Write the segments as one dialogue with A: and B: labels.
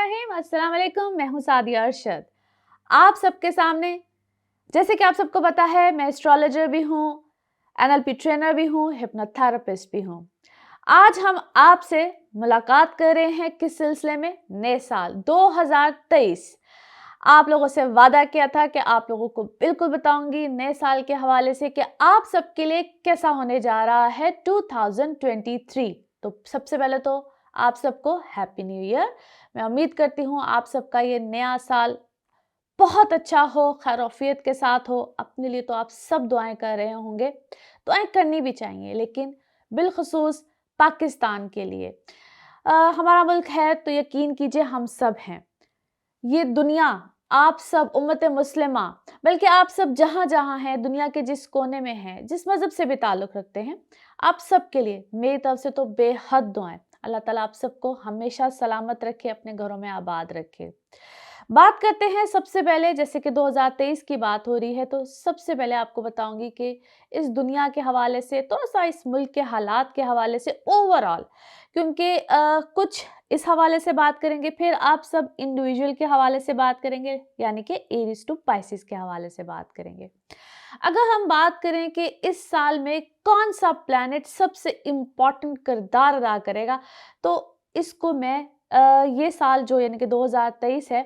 A: बिस्मिल्लाहिर्रहमानिर्रहीम। अस्सलाम वालेकुम। मैं हूँ सादिया अरशद। आप सबके सामने, जैसे कि आप सबको पता है, मैं एस्ट्रोलॉजर भी हूँ, एनएलपी ट्रेनर भी हूँ, हिप्नोथेरेपिस्ट भी हूँ। आज हम आपसे मुलाकात कर रहे हैं किस सिलसिले में? नए साल 2023। आप लोगों से वादा किया था कि आप लोगों को बिल्कुल बताऊंगी नए साल के हवाले से कि आप सबके लिए कैसा होने जा रहा है 2023। तो सबसे पहले तो आप सबको हैप्पी न्यू ईयर। मैं उम्मीद करती हूँ आप सबका ये नया साल बहुत अच्छा हो, खैरोफियत के साथ हो। अपने लिए तो आप सब दुआएं कर रहे होंगे, दुआएं करनी भी चाहिए, लेकिन बिलखसूस पाकिस्तान के लिए। हमारा मुल्क है तो यकीन कीजिए हम सब हैं। ये दुनिया, आप सब उम्मत मुस्लिमा, बल्कि आप सब जहां जहां हैं, दुनिया के जिस कोने में हैं, जिस मजहब से भी ताल्लुक रखते हैं, आप सब के लिए मेरी तरफ से तो बेहद दुआएं। अल्लाह ताला आप सबको हमेशा सलामत रखे, अपने घरों में आबाद रखे। बात करते हैं सबसे पहले, जैसे कि 2023 की बात हो रही है, तो सबसे पहले आपको बताऊंगी कि इस दुनिया के हवाले से, थोड़ा सा इस मुल्क के हालात के हवाले से ओवरऑल, क्योंकि कुछ इस हवाले से बात करेंगे, फिर आप सब इंडिविजुअल के हवाले से बात करेंगे, यानी कि एरीज टू पाइसिस के हवाले से बात करेंगे। अगर हम बात करें कि इस साल में कौन सा प्लैनेट सबसे इम्पॉर्टेंट किरदार अदा करेगा, तो इसको मैं ये साल जो यानी कि 2023 है,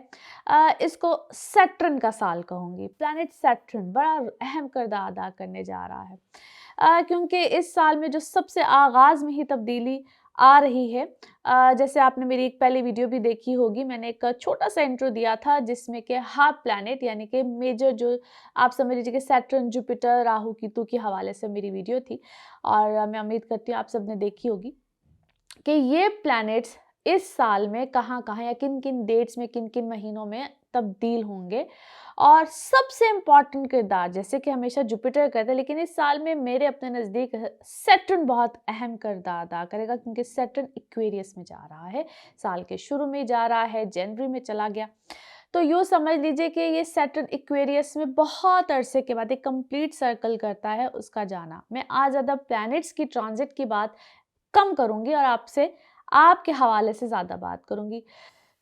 A: इसको सैटर्न का साल कहूँगी। प्लैनेट सैटर्न बड़ा अहम किरदार अदा करने जा रहा है, क्योंकि इस साल में जो सबसे आगाज़ में ही तब्दीली आ रही है। जैसे आपने मेरी एक पहली वीडियो भी देखी होगी, मैंने एक छोटा सा इंट्रो दिया था जिसमें कि हाफ प्लैनेट यानी कि मेजर, जो आप समझ लीजिए कि सैटर्न, जुपिटर, राहु, केतु के हवाले से मेरी वीडियो थी, और मैं उम्मीद करती हूँ आप सबने देखी होगी कि ये प्लैनेट्स इस साल में कहाँ कहाँ या किन किन डेट्स में, किन किन महीनों में तब्दील होंगे। और सबसे इम्पॉर्टेंट किरदार, जैसे कि हमेशा जुपिटर करते हैं, लेकिन इस साल में मेरे अपने नज़दीक सैटर्न बहुत अहम किरदार अदा करेगा, क्योंकि सैटर्न इक्वेरियस में जा रहा है, साल के शुरू में जा रहा है, जनवरी में चला गया। तो यूँ समझ लीजिए कि ये सैटर्न इक्वेरियस में बहुत अरसे के बाद एक कंप्लीट सर्कल करता है उसका जाना। मैं आज ज़्यादा प्लैनेट्स की ट्रांजिट की बात कम करूँगी और आपसे आपके हवाले से ज़्यादा बात करूँगी।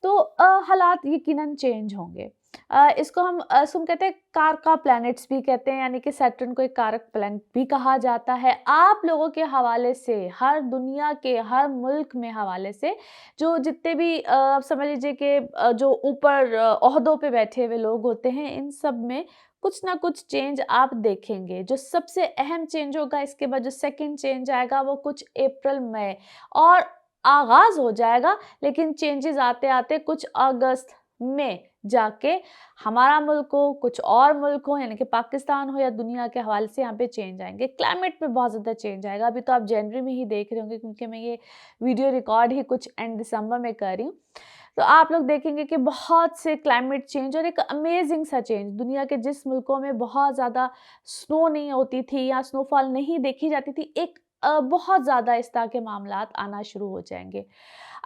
A: तो हालात यकीनन चेंज होंगे। इसको हम कहते हैं कारका प्लैनेट्स भी कहते हैं, यानी कि सैटर्न को एक कारक प्लैनेट भी कहा जाता है। आप लोगों के हवाले से, हर दुनिया के हर मुल्क में हवाले से, जो जितने भी आप समझ लीजिए कि जो ऊपर ओहदों पे बैठे हुए लोग होते हैं, इन सब में कुछ ना कुछ चेंज आप देखेंगे। जो सबसे अहम चेंज होगा, इसके बाद जो सेकंड चेंज आएगा, वो कुछ अप्रैल मई और आगाज हो जाएगा, लेकिन चेंजेस आते आते कुछ अगस्त में जाके हमारा मुल्क हो, कुछ और मुल्क हो, यानी कि पाकिस्तान हो या दुनिया के हवाले से, यहाँ पे चेंज आएंगे। क्लाइमेट में बहुत ज़्यादा चेंज आएगा। अभी तो आप जनवरी में ही देख रहे होंगे, क्योंकि मैं ये वीडियो रिकॉर्ड ही कुछ एंड दिसंबर में कर रही हूँ। तो आप लोग देखेंगे कि बहुत से क्लाइमेट चेंज और एक अमेजिंग सा चेंज। दुनिया के जिस मुल्कों में बहुत ज़्यादा स्नो नहीं होती थी या स्नोफॉल नहीं देखी जाती थी, एक बहुत ज़्यादा इस तरह के मामलात आना शुरू हो जाएंगे।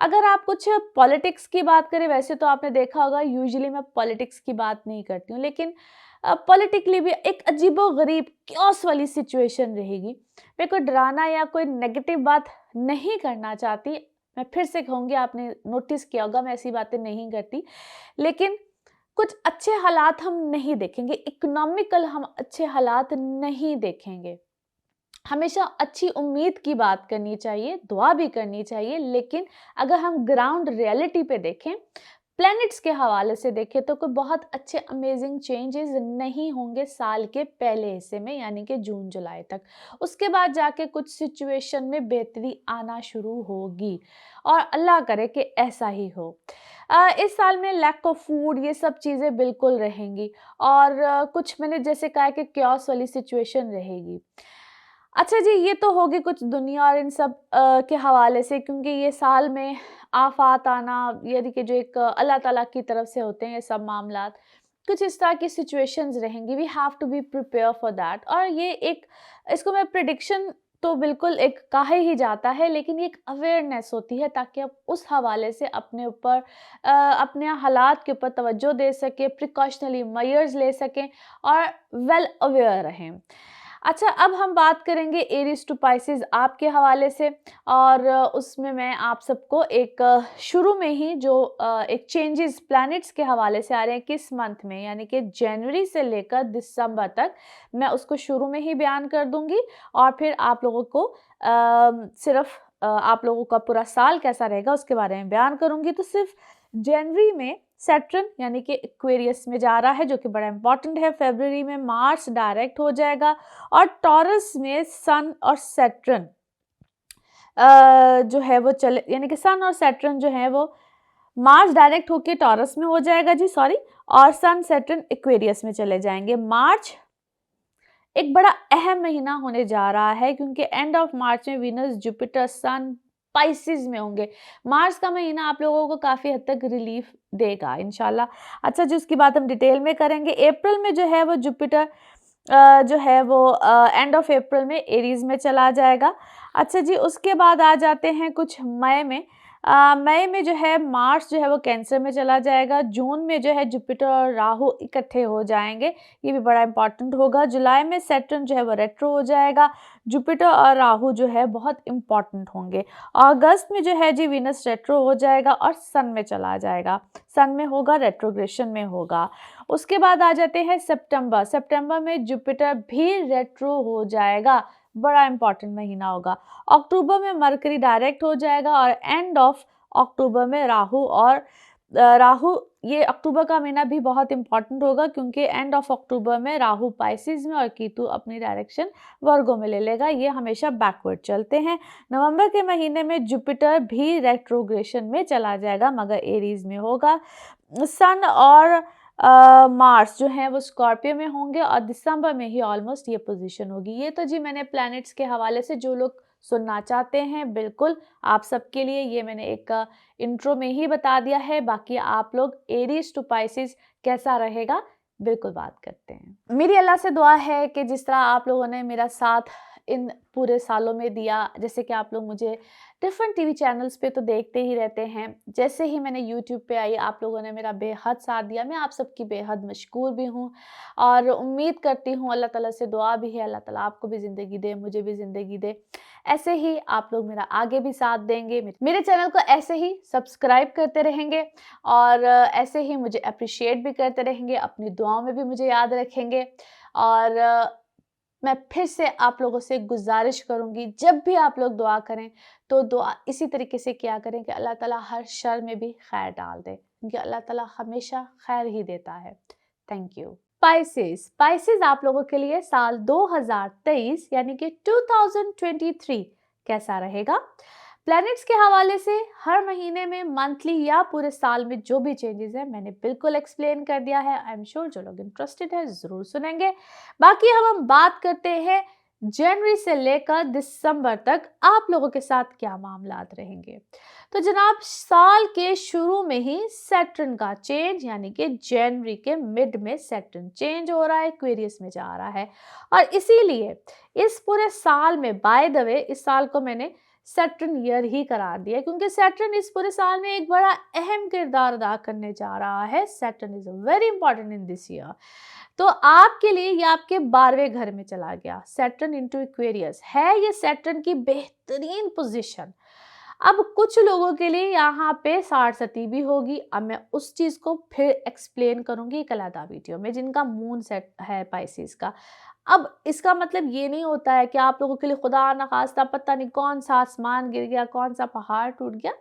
A: अगर आप कुछ पॉलिटिक्स की बात करें, वैसे तो आपने देखा होगा यूजुअली मैं पॉलिटिक्स की बात नहीं करती हूँ, लेकिन पॉलिटिकली भी एक अजीबो-गरीब क्योस वाली सिचुएशन रहेगी। मैं कोई डराना या कोई नेगेटिव बात नहीं करना चाहती। मैं फिर से कहूँगी, आपने नोटिस किया होगा मैं ऐसी बातें नहीं करती, लेकिन कुछ अच्छे हालात हम नहीं देखेंगे, इकोनॉमिकल हम अच्छे हालात नहीं देखेंगे। हमेशा अच्छी उम्मीद की बात करनी चाहिए, दुआ भी करनी चाहिए, लेकिन अगर हम ग्राउंड रियलिटी पे देखें, प्लैनेट्स के हवाले से देखें, तो कोई बहुत अच्छे अमेजिंग चेंजेस नहीं होंगे साल के पहले हिस्से में, यानी कि जून जुलाई तक। उसके बाद जाके कुछ सिचुएशन में बेहतरी आना शुरू होगी, और अल्लाह करे कि ऐसा ही हो। इस साल में लैक ऑफ फूड, ये सब चीज़ें बिल्कुल रहेंगी, और कुछ मैंने जैसे कहा कि क्योस वाली सिचुएशन रहेगी। अच्छा जी, ये तो होगी कुछ दुनिया और इन सब के हवाले से, क्योंकि ये साल में आफ़ात आना, यानी कि जो एक अल्लाह ताला की तरफ से होते हैं ये सब मामलात, कुछ इस तरह की सिचुएशंस रहेंगी। We have to be prepare for that. और ये एक, इसको मैं प्रिडिक्शन तो बिल्कुल एक कहा ही जाता है, लेकिन ये एक अवेयरनेस होती है, ताकि आप उस हवाले से अपने ऊपर अपने हालात के ऊपर तवज्जो दे सकें, प्रिकॉशनरी मेजर्स ले सकें और वेल अवेयर रहें। अच्छा, अब हम बात करेंगे एरीज टू पाइसेस आपके हवाले से, और उसमें मैं आप सबको एक शुरू में ही जो एक चेंजेस प्लैनेट्स के हवाले से आ रहे हैं किस मंथ में, यानी कि जनवरी से लेकर दिसंबर तक, मैं उसको शुरू में ही बयान कर दूंगी। और फिर आप लोगों को सिर्फ आप लोगों का पूरा साल कैसा रहेगा उसके बारे में बयान करूंगी। तो सिर्फ जनवरी में सैटर्न यानी कि एक्वेरियस में जा रहा है, जो कि बड़ा इंपॉर्टेंट है। फरवरी में मार्स डायरेक्ट हो जाएगा, और टॉरस में सन और सैटर्न जो है वो चले, यानी कि सन और सैटर्न जो है वो मार्स डायरेक्ट होके टॉरस में हो जाएगा जी, सॉरी, और सन सैटर्न एक्वेरियस में चले जाएंगे। मार्च एक बड़ा अहम महीना होने जा रहा है, क्योंकि एंड ऑफ मार्च में वीनस जुपिटर सन पाइसेस में होंगे। मार्च का महीना आप लोगों को काफ़ी हद तक रिलीफ देगा इंशाल्लाह। अच्छा जी, उसकी बात हम डिटेल में करेंगे। अप्रैल में जो है वो जुपिटर जो है वो एंड ऑफ अप्रैल में एरीज में चला जाएगा। अच्छा जी, उसके बाद आ जाते हैं कुछ मई में। मई में जो है मार्स जो है वो कैंसर में चला जाएगा। जून में जो है जुपिटर और राहु इकट्ठे हो जाएंगे, ये भी बड़ा इंपॉर्टेंट होगा। जुलाई में सैटर्न जो है वो रेट्रो हो जाएगा। जुपिटर और राहु जो है बहुत इंपॉर्टेंट होंगे। अगस्त में जो है जी वीनस रेट्रो हो जाएगा और सन में चला जाएगा, सन में होगा, रेट्रोग्रेशन में होगा। उसके बाद आ जाते हैं सितंबर। सितंबर में जुपिटर भी रेट्रो हो जाएगा, बड़ा इंपॉर्टेंट महीना होगा। अक्टूबर में मरकरी डायरेक्ट हो जाएगा, और एंड ऑफ अक्टूबर में राहु ये अक्टूबर का महीना भी बहुत इंपॉर्टेंट होगा, क्योंकि एंड ऑफ अक्टूबर में राहु पाइसिस में और केतु अपनी डायरेक्शन वर्गो में ले लेगा। ये हमेशा बैकवर्ड चलते हैं। नवंबर के महीने में जुपिटर भी रेट्रोग्रेशन में चला जाएगा, मगर एरीज में होगा। सन और मार्स जो हैं वो स्कॉर्पियो में होंगे, और दिसंबर में ही ऑलमोस्ट ये पोजीशन होगी। ये तो जी मैंने प्लैनेट्स के हवाले से, जो लोग सुनना चाहते हैं बिल्कुल आप सबके लिए ये मैंने एक इंट्रो में ही बता दिया है। बाकी आप लोग एरीज टू पाइसेस कैसा रहेगा बिल्कुल बात करते हैं। मेरी अल्लाह से दुआ है कि जिस तरह आप लोगों ने मेरा साथ इन पूरे सालों में दिया, जैसे कि आप लोग मुझे डिफरेंट टीवी चैनल्स पे तो देखते ही रहते हैं, जैसे ही मैंने यूट्यूब पे आई आप लोगों ने मेरा बेहद साथ दिया। मैं आप सबकी बेहद मशकूर भी हूँ, और उम्मीद करती हूँ, अल्लाह ताला से दुआ भी है, अल्लाह ताला आपको भी ज़िंदगी दे, मुझे भी ज़िंदगी दे। ऐसे ही आप लोग मेरा आगे भी साथ देंगे, मेरे चैनल को ऐसे ही सब्सक्राइब करते रहेंगे, और ऐसे ही मुझे अप्रिशिएट भी करते रहेंगे, अपनी दुआओं में भी मुझे याद रखेंगे। और मैं फिर से आप लोगों से गुजारिश करूंगी, जब भी आप लोग दुआ करें तो दुआ इसी तरीके से किया करें कि अल्लाह ताला हर शर में भी खैर डाल दे, क्योंकि अल्लाह ताला हमेशा खैर ही देता है। Thank you. स्पाइसेस आप लोगों के लिए साल 2023 यानी कि 2023 कैसा रहेगा। प्लैनेट्स के हवाले से हर महीने में, मंथली या पूरे साल में जो भी चेंजेस है मैंने बिल्कुल एक्सप्लेन कर दिया है। आई एम श्योर जो लोग इंटरेस्टेड है ज़रूर सुनेंगे। बाकी हम बात करते हैं जनवरी से लेकर दिसंबर तक आप लोगों के साथ क्या मामलात रहेंगे। तो जनाब, साल के शुरू में ही सैटर्न का चेंज, यानी कि जनवरी के मिड में सैटर्न चेंज हो रहा है, एक्वेरियस में जा रहा है। और इसीलिए इस पूरे साल में, बाय द वे, इस साल को मैंने सैटर्न ईयर ही करार दिया, क्योंकि सैटर्न इस पूरे साल में एक बड़ा अहम किरदार अदा करने जा रहा है। Saturn is very important in this year. तो आपके लिए ये आपके 12वें घर में चला गया, सैटर्न इनटू एक्वेरियस है। ये सैटर्न की बेहतरीन पोजीशन। अब कुछ लोगों के लिए यहाँ पे साढ़ सती भी होगी। अब मैं उस चीज को फिर एक्सप्लेन करूंगी एक अलग वीडियो में, जिनका मून सेट है पाइसेस का। अब इसका मतलब ये नहीं होता है कि आप लोगों के लिए खुदा ना खास्ता पता नहीं कौन सा आसमान गिर गया, कौन सा पहाड़ टूट गया।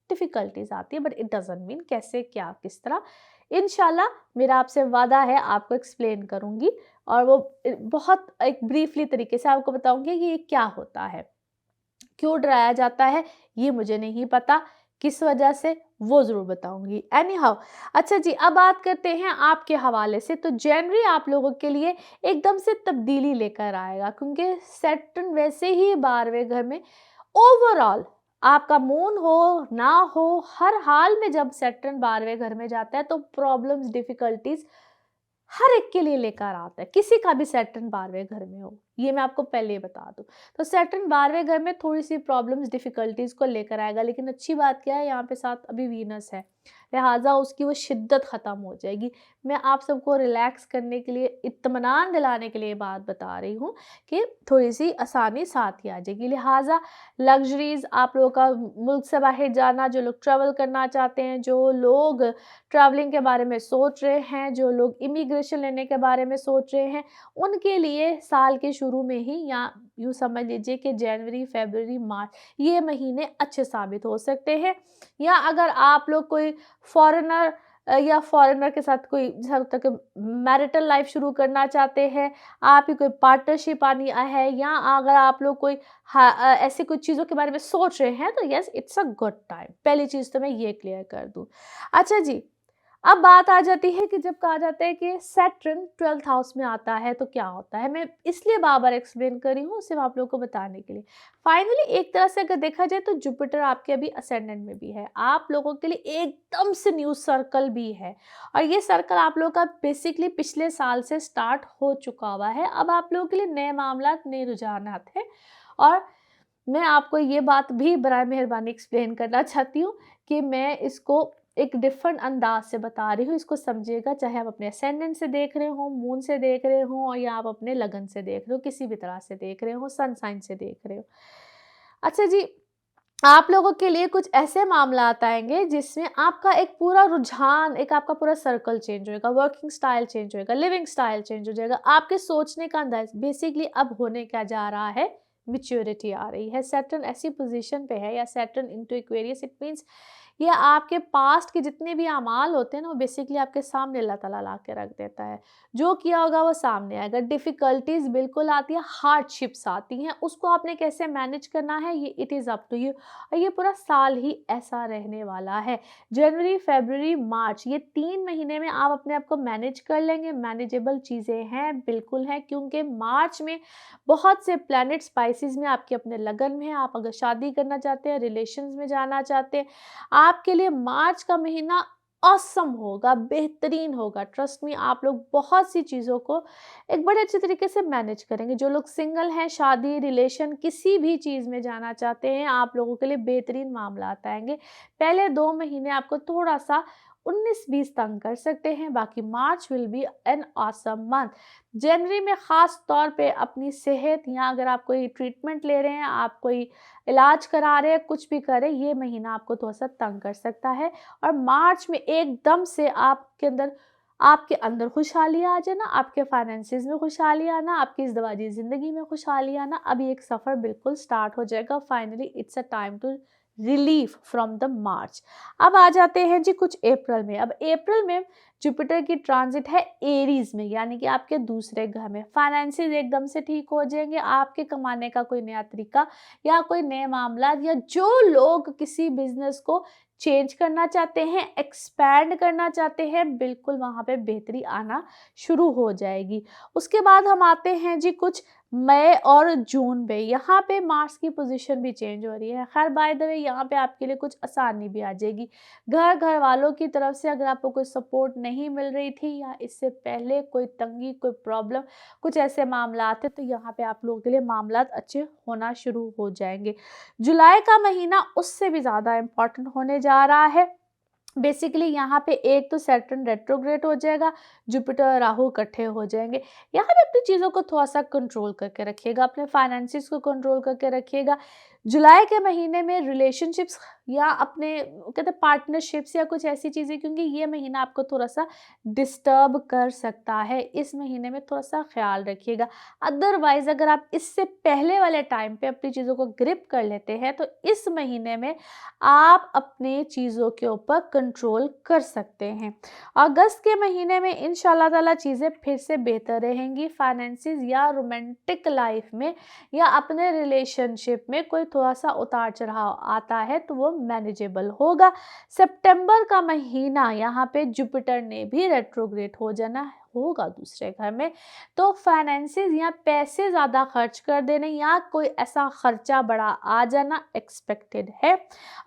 A: डिफिकल्टीज आती है, बट इट डजंट मीन कैसे, क्या, किस तरह। इंशाल्लाह मेरा आपसे वादा है, आपको एक्सप्लेन करूंगी, और वो बहुत एक ब्रीफली तरीके से आपको बताऊंगी कि ये क्या होता है, क्यों डराया जाता है ये मुझे नहीं पता, किस वजह से वो जरूर बताऊंगी। एनी हाउ, अच्छा जी, अब बात करते हैं आपके हवाले से। तो जनवरी आप लोगों के लिए एकदम से तब्दीली लेकर आएगा, क्योंकि सैटर्न वैसे ही 12वें घर में। ओवरऑल आपका मून हो ना हो, हर हाल में जब सैटर्न 12वें घर में जाता है तो प्रॉब्लम्स, डिफिकल्टीज हर एक के लिए लेकर आता है, किसी का भी सैटर्न 12वें घर में हो। ये मैं आपको पहले ही बता दूँ। तो सैटर्न 12वें घर में थोड़ी-सी प्रॉब्लम्स, डिफ़िकल्टीज़ को लेकर आएगा, लेकिन अच्छी बात क्या है, यहाँ पे साथ अभी वीनस है, लिहाज़ा उसकी वो शिद्दत ख़त्म हो जाएगी। मैं आप सबको रिलैक्स करने के लिए, इत्मीनान दिलाने के लिए ये बात बता रही हूँ कि थोड़ी-सी आसानी साथ ही आ जाएगी। लिहाज़ा लग्ज़रीज़, आप लोगों का मुल्क से बाहर जाना, जो लोग ट्रैवल करना चाहते हैं, जो लोग ट्रैवलिंग के बारे में सोच रहे हैं, जो लोग इमिग्रेशन लेने के बारे में सोच रहे हैं, उनके लिए साल के शुरू में ही, या यूँ समझ लीजिए कि जनवरी, फ़रवरी, मार्च, ये महीने अच्छे साबित हो सकते हैं। या अगर आप लोग कोई फ़ॉरेनर या फ़ॉरेनर के साथ कोई जहाँ तक मैरिटल लाइफ़ शुरू करना चाहते हैं, आपकी कोई पार्टनरशिप आनी है, या अगर आप लोग कोई ऐसी कुछ चीज़ों के बारे में सोच रहे हैं, तो yes, it's a good time. पहली चीज़ तो मैं ये क्लियर कर दूँ। अच्छा जी, अब बात आ जाती है कि जब कहा जाता है कि सैटर्न 12th हाउस में आता है तो क्या होता है। मैं इसलिए बार-बार एक्सप्लेन कर रही हूँ, सिर्फ़ आप लोगों को बताने के लिए। फाइनली एक तरह से अगर देखा जाए तो जुपिटर आपके अभी असेंडेंट में भी है। आप लोगों के लिए एकदम से न्यू सर्कल भी है, और ये सर्कल आप लोगों का बेसिकली पिछले साल से स्टार्ट हो चुका हुआ है। अब आप लोगों के लिए नए मामलात, नए रुझानात हैं, और मैं आपको ये बात भी बराए मेहरबानी एक्सप्लेन करना चाहती हूँ कि मैं इसको एक डिफरेंट अंदाज से बता रही हूँ, इसको समझिएगा, चाहे आप अपने असेंडेंट से देख रहे हो, मून से देख रहे हो, या आप अपने लगन से देख रहे हो, किसी भी तरह से देख रहे हो, सन साइन से देख रहे हो। अच्छा जी, आप लोगों के लिए कुछ ऐसे मामलात आएँगे जिसमें आपका एक पूरा रुझान, एक आपका पूरा सर्कल चेंज होएगा, वर्किंग स्टाइल चेंज होएगा, लिविंग स्टाइल चेंज हो जाएगा, आपके सोचने का अंदाज़। बेसिकली अब होने क्या जा रहा है, मैच्योरिटी आ रही है। सैटर्न ऐसी पोज़ीशन पे है, या Saturn into Aquarius, it means ये आपके पास्ट के जितने भी अमाल होते हैं ना, वो बेसिकली आपके सामने अल्लाह ताला ला के रख देता है। जो किया होगा वो सामने आएगा। डिफ़िकल्टीज़ बिल्कुल आती है, हार्डशिप्स आती हैं, उसको आपने कैसे मैनेज करना है, ये it is up to you. और ये पूरा साल ही ऐसा रहने वाला है। जनवरी, फ़रवरी, मार्च, ये 3 महीने में आप अपने आप को मैनेज कर लेंगे। मैनेजेबल चीज़ें हैं, बिल्कुल हैं, क्योंकि मार्च में बहुत से प्लैनेट स्पाइसेस में आपके अपने लगन में हैं। आप अगर शादी करना चाहते हैं, रिलेशंस में जाना चाहते हैं, आपके लिए मार्च का महीना ऑसम होगा, बेहतरीन होगा। ट्रस्ट मी, आप लोग बहुत सी चीज़ों को एक बड़े अच्छे तरीके से मैनेज करेंगे। जो लोग सिंगल हैं, शादी, रिलेशन, किसी भी चीज़ में जाना चाहते हैं, आप लोगों के लिए बेहतरीन मामलात आएँगे। पहले 2 महीने आपको थोड़ा-सा 19-20 तंग कर सकते हैं, बाकी March will be an awesome month. जनवरी में ख़ास तौर पे अपनी सेहत, या अगर आप कोई ट्रीटमेंट ले रहे हैं, आप कोई इलाज करा रहे हैं, कुछ भी कर रहे हैं, ये महीना आपको थोड़ा-सा तंग कर सकता है। और मार्च में एकदम से आपके अंदर खुशहाली आ जाना, आपके फाइनेंसेस में खुशहाली आना, आपकी इज़दवाजी ज़िंदगी में खुशहाली आना। अभी एक सफ़र बिल्कुल स्टार्ट हो जाएगा। Finally it's a time to relief from the March. अब आ जाते हैं जी कुछ अप्रैल में। अब अप्रैल में जुपिटर की ट्रांजिट है एरीज में, यानी कि आपके दूसरे घर में। फाइनेंसेस एकदम से ठीक हो जाएंगे, आपके कमाने का कोई नया तरीका, या कोई नए मामला, या जो लोग किसी बिजनेस को चेंज करना चाहते हैं, एक्सपैंड करना चाहते हैं, बिल्कुल वहाँ पे बेहतरी आना शुरू हो जाएगी। उसके बाद हम आते हैं जी कुछ मई और जून में। यहाँ पे मार्स की पोजीशन भी चेंज हो रही है। खैर बाय द वे, यहाँ पे आपके लिए कुछ आसानी भी आ जाएगी। घर वालों की तरफ से अगर आपको कोई सपोर्ट नहीं मिल रही थी, या इससे पहले कोई तंगी, कोई प्रॉब्लम, कुछ ऐसे मामलात थे, तो यहाँ पे आप लोगों के लिए मामलात अच्छे होना शुरू हो जाएंगे। जुलाई का महीना उससे भी ज़्यादा इम्पोर्टेंट होने जा रहा है। बेसिकली यहाँ पे एक तो सैटर्न रेट्रोग्रेड हो जाएगा, जुपिटर राहु इकट्ठे हो जाएंगे। यहाँ पे अपनी चीज़ों को थोड़ा सा कंट्रोल करके रखिएगा, अपने फाइनेंसिस को कंट्रोल करके रखिएगा। जुलाई के महीने में रिलेशनशिप्स, या अपने कहते हैं पार्टनरशिप्स, या कुछ ऐसी चीज़ें, क्योंकि ये महीना आपको थोड़ा सा डिस्टर्ब कर सकता है। इस महीने में थोड़ा सा ख्याल रखिएगा। अदरवाइज अगर आप इससे पहले वाले टाइम पे अपनी चीज़ों को ग्रिप कर लेते हैं, तो इस महीने में आप अपने चीज़ों के ऊपर कंट्रोल कर सकते हैं। अगस्त के महीने में इंशाल्लाह ताला चीज़ें फिर से बेहतर रहेंगी। फाइनेंसिस या रोमांटिक लाइफ में, या अपने रिलेशनशिप में कोई थोड़ा सा उतार चढ़ाव आता है, तो वो मैनेजेबल होगा। सितंबर का महीना यहाँ पे जुपिटर ने भी रेट्रोग्रेड हो जाना होगा दूसरे घर में, तो फाइनेंसिस या पैसे ज़्यादा खर्च कर देने, या कोई ऐसा खर्चा बड़ा आ जाना एक्सपेक्टेड है।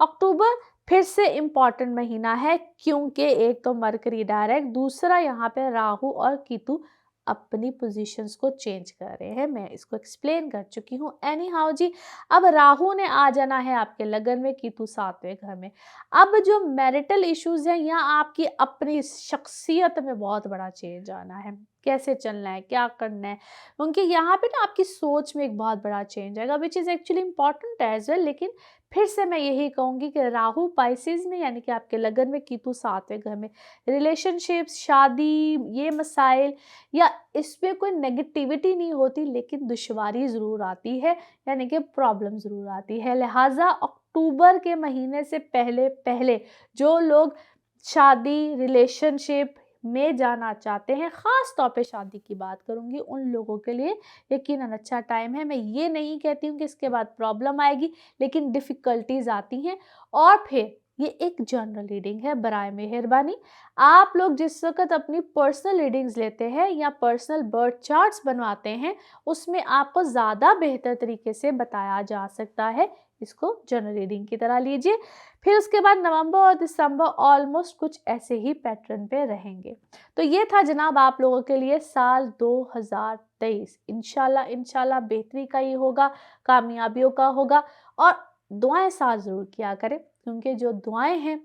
A: अक्टूबर फिर से इम्पॉर्टेंट महीना है, क्योंकि एक तो मरकरी डायरेक्ट, दूसरा यहाँ पे राहु और केतु अपनी पोजीशंस को चेंज कर रहे हैं। मैं इसको एक्सप्लेन कर चुकी हूँ। एनी हाउ जी, अब राहु ने आ जाना है आपके लगन में, केतु 7वें घर में। अब जो मैरिटल इश्यूज हैं, यहाँ आपकी अपनी शख्सियत में बहुत बड़ा चेंज आना है। कैसे चलना है, क्या करना है, क्योंकि यहाँ पे ना आपकी सोच में एक बहुत बड़ा चेंज आएगा, which is actually important as well. लेकिन फिर से मैं यही कहूँगी कि राहु पाइसेस में, यानी कि आपके लगन में, केतु 7वें घर में, रिलेशनशिप्स, शादी, ये मसाइल, या इसमें कोई नेगेटिविटी नहीं होती, लेकिन दुश्वारी ज़रूर आती है, यानी कि प्रॉब्लम ज़रूर आती है। लिहाजा अक्टूबर के महीने से पहले पहले जो लोग शादी, रिलेशनशिप में जाना चाहते हैं, ख़ास तौर पे शादी की बात करूँगी, उन लोगों के लिए यकीनन अच्छा टाइम है। मैं ये नहीं कहती हूँ कि इसके बाद प्रॉब्लम आएगी, लेकिन डिफ़िकल्टीज़ आती हैं। और फिर ये एक जनरल रीडिंग है, बराए मेहरबानी आप लोग जिस वक़्त अपनी पर्सनल रीडिंग्स लेते हैं या पर्सनल बर्थ चार्ट्स बनवाते हैं, उसमें आपको ज़्यादा बेहतर तरीके से बताया जा सकता है। इसको जनरल रीडिंग की तरह लीजिए। फिर उसके बाद नवंबर और दिसंबर ऑलमोस्ट कुछ ऐसे ही पैटर्न पे रहेंगे। तो ये था जनाब आप लोगों के लिए साल 2023। इंशाल्लाह बेहतरी का ही होगा, कामयाबियों का होगा। और दुआएं साथ ज़रूर किया करें, क्योंकि जो दुआएं हैं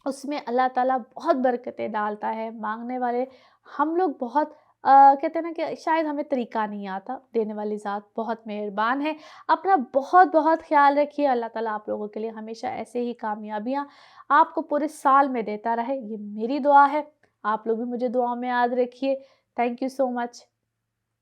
A: उसमें अल्लाह ताला बहुत बरकतें डालता है। मांगने वाले हम लोग बहुत कहते हैं ना कि शायद हमें तरीका नहीं आता, देने वाली ज़ात बहुत मेहरबान है। अपना बहुत बहुत ख्याल रखिए। अल्लाह ताला आप लोगों के लिए हमेशा ऐसे ही कामयाबियाँ आपको पूरे साल में देता रहे, ये मेरी दुआ है। आप लोग भी मुझे दुआओं में याद रखिए। Thank you so much.